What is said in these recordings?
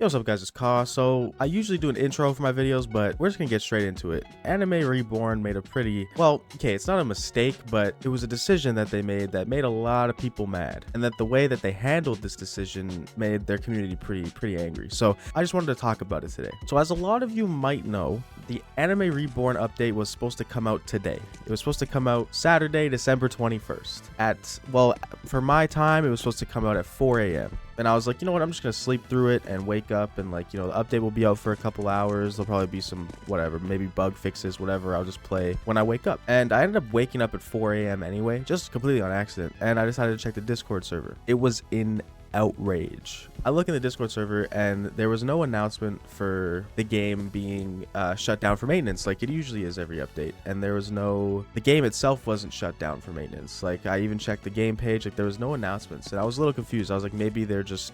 Yo, what's up guys, it's Ka. So I usually do an intro for my videos, but we're just gonna get straight into it. Anime Reborn made a pretty, well, okay, it's not a mistake, but it was a decision that they made that made a lot of people mad. And that the way that they handled this decision made their community pretty angry. So I just wanted to talk about it today. So as a lot of you might know, the Anime Reborn update was supposed to come out today. It was supposed to come out Saturday, December 21st at, well, for my time, it was supposed to come out at 4 a.m. And I was like, you know what, I'm just gonna sleep through it and wake up, and like, you know, the update will be out for a couple hours. There'll probably be some whatever, maybe bug fixes, whatever. I'll just play when I wake up. And I ended up waking up at 4 a.m. anyway, just completely on accident. And I decided to check the Discord server. It was in outrage. I look in the Discord server and there was no announcement for the game being shut down for maintenance like it usually is every update, and there was no, the game itself wasn't shut down for maintenance. Like I even checked the game page, like there was no announcements, and I was a little confused. I was like, maybe they just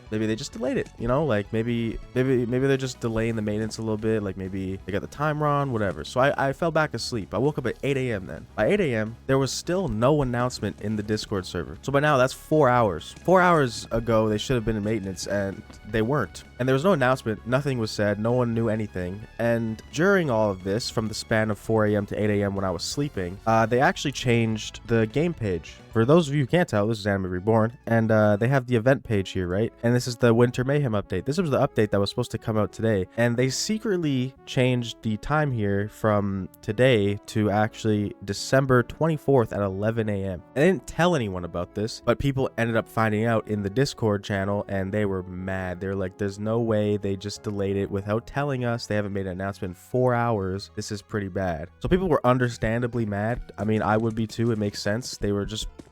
delayed it, you know, like maybe they're just delaying the maintenance a little bit, like maybe they got the timer on, whatever. So I fell back asleep. I woke up at 8 a.m. then. By 8 a.m. there was still no announcement in the Discord server. So by now that's 4 hours. 4 hours ago they should have been in maintenance, and they weren't. And there was no announcement, nothing was said, no one knew anything. And during all of this, from the span of 4 a.m. to 8 a.m. when I was sleeping, they actually changed the game page. For those of you who can't tell, this is Anime Reborn, and they have the event page here, right? And this is the Winter Mayhem update. This was the update that was supposed to come out today, and they secretly changed the time here from today to actually December 24th at 11 a.m. I didn't tell anyone about this, but people ended up finding out in the Discord channel, and they were mad. They're like, there's no way they just delayed it without telling us. They haven't made an announcement in 4 hours. This is pretty bad. So people were understandably mad. I mean, I would be too. It makes sense.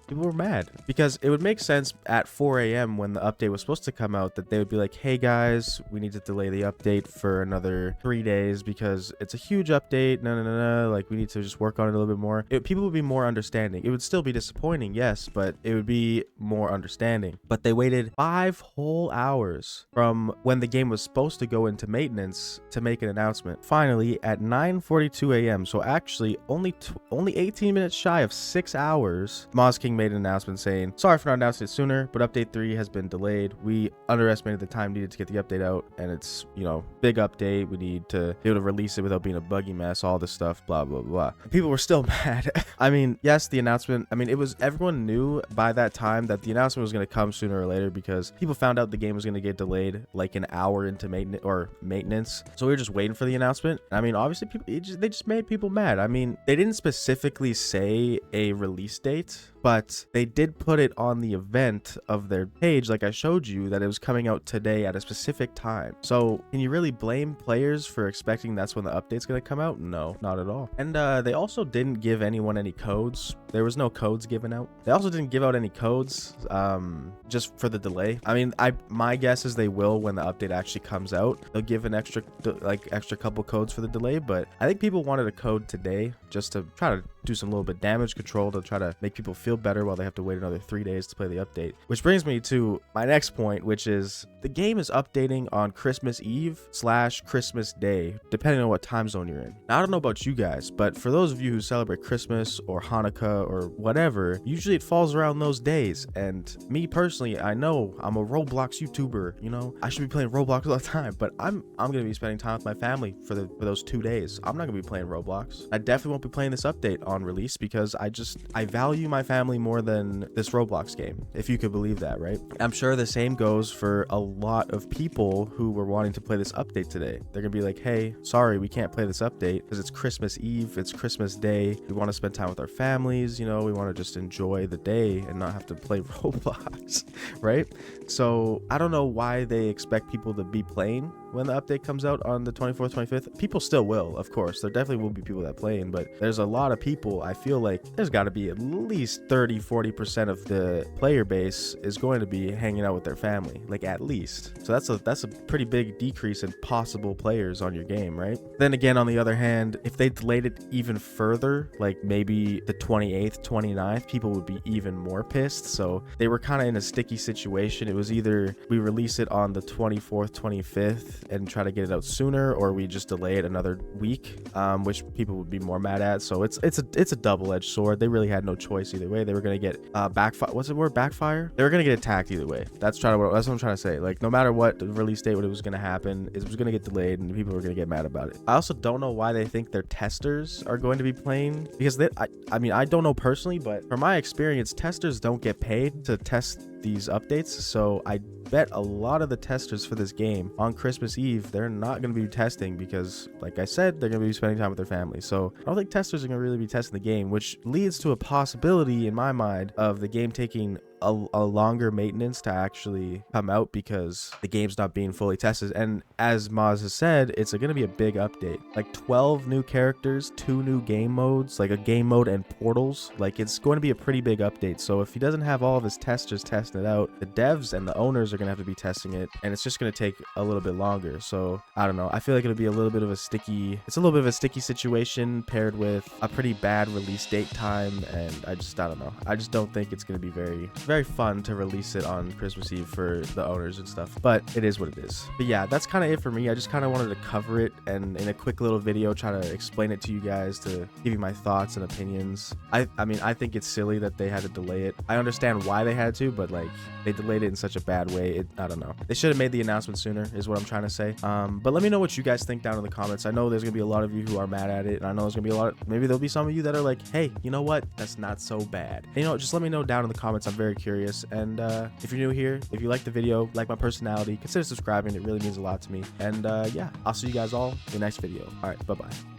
People were mad because it would make sense at 4 a.m. when the update was supposed to come out that they would be like, hey guys, we need to delay the update for another 3 days because it's a huge update. No. Like, we need to just work on it a little bit more. People would be more understanding. It would still be disappointing, yes, but it would be more understanding. But they waited 5 whole hours from when the game was supposed to go into maintenance to make an announcement. Finally, at 9:42 a.m., so actually only 18 minutes shy of 6 hours, Moz King made an announcement saying, sorry for not announcing it sooner, but update 3 has been delayed. We underestimated the time needed to get the update out, and it's, you know, big update. We need to be able to release it without being a buggy mess, all this stuff, blah blah blah. People were still mad. I mean, yes, the announcement, I mean, it was, everyone knew by that time that the announcement was going to come sooner or later because people found out the game was going to get delayed like an hour into maintenance. So we were just waiting for the announcement. I mean, obviously they just made people mad. I mean, they didn't specifically say a release date, but they did put it on the event of their page, like I showed you, that it was coming out today at a specific time. So can you really blame players for expecting that's when the update's going to come out? No, not at all. And they also didn't give anyone any codes. There was no codes given out. They also didn't give out any codes just for the delay. I mean, my guess is they will when the update actually comes out. They'll give an extra couple codes for the delay, but I think people wanted a code today just to try to do some little bit damage control to try to make people feel better while they have to wait another 3 days to play the update. Which brings me to my next point, which is the game is updating on Christmas Eve / Christmas Day, depending on what time zone you're in. Now, I don't know about you guys, but for those of you who celebrate Christmas or Hanukkah or whatever, usually it falls around those days. And me personally, I know I'm a Roblox YouTuber, you know, I should be playing Roblox all the time, but I'm gonna be spending time with my family for those 2 days. I'm not gonna be playing Roblox. I definitely won't be playing this update on release because I value my family more than this Roblox game, if you could believe that, right? I'm sure the same goes for a lot of people who were wanting to play this update today. They're gonna be like, hey, sorry, we can't play this update because it's Christmas Eve, it's Christmas Day, we want to spend time with our families, you know, we want to just enjoy the day and not have to play Roblox, right? So I don't know why they expect people to be playing when the update comes out on the 24th, 25th. People still will, of course. There definitely will be people that playing, but there's a lot of people. I feel like there's got to be at least 30-40% of the player base is going to be hanging out with their family, like at least. So that's a pretty big decrease in possible players on your game, right? Then again, on the other hand, if they delayed it even further, like maybe the 28th, 29th, people would be even more pissed. So they were kind of in a sticky situation. It was either we release it on the 24th, 25th, and try to get it out sooner, or we just delay it another week, which people would be more mad at. So it's a double-edged sword. They really had no choice either way. They were gonna get backfire. What's the word? Backfire. They were gonna get attacked either way. That's what I'm trying to say. Like, no matter what the release date, what it was gonna happen, it was gonna get delayed, and people were gonna get mad about it. I also don't know why they think their testers are going to be playing, because I mean, I don't know personally, but from my experience, testers don't get paid to test these updates. So I bet a lot of the testers for this game on Christmas Eve, they're not going to be testing because, like I said, they're going to be spending time with their family. So I don't think testers are going to really be testing the game, which leads to a possibility in my mind of the game taking a longer maintenance to actually come out because the game's not being fully tested. And as Maz has said, it's going to be a big update, like 12 new characters, 2 new game modes, like a game mode and portals. Like, it's going to be a pretty big update. So if he doesn't have all of his testers testing it out, the devs and the owners are going to have to be testing it, and it's just going to take a little bit longer. So I don't know, I feel like it'll be a little bit of a sticky situation paired with a pretty bad release date time, and I don't know, I just don't think it's going to be very fun to release it on Christmas Eve for the owners and stuff, but it is what it is. But yeah, that's kind of it for me. I just kind of wanted to cover it and in a quick little video try to explain it to you guys, to give you my thoughts and opinions. I mean, I think it's silly that they had to delay it. I understand why they had to, but like, they delayed it in such a bad way. I don't know, they should have made the announcement sooner is what I'm trying to say. But let me know what you guys think down in the comments. I know there's gonna be a lot of you who are mad at it, and I know there's gonna be maybe there'll be some of you that are like, hey, you know what, that's not so bad. And, you know, just let me know down in the comments. I'm very curious. And if you're new here, if you like the video, like my personality, consider subscribing. It really means a lot to me. And yeah, I'll see you guys all in the next video. All right, bye bye.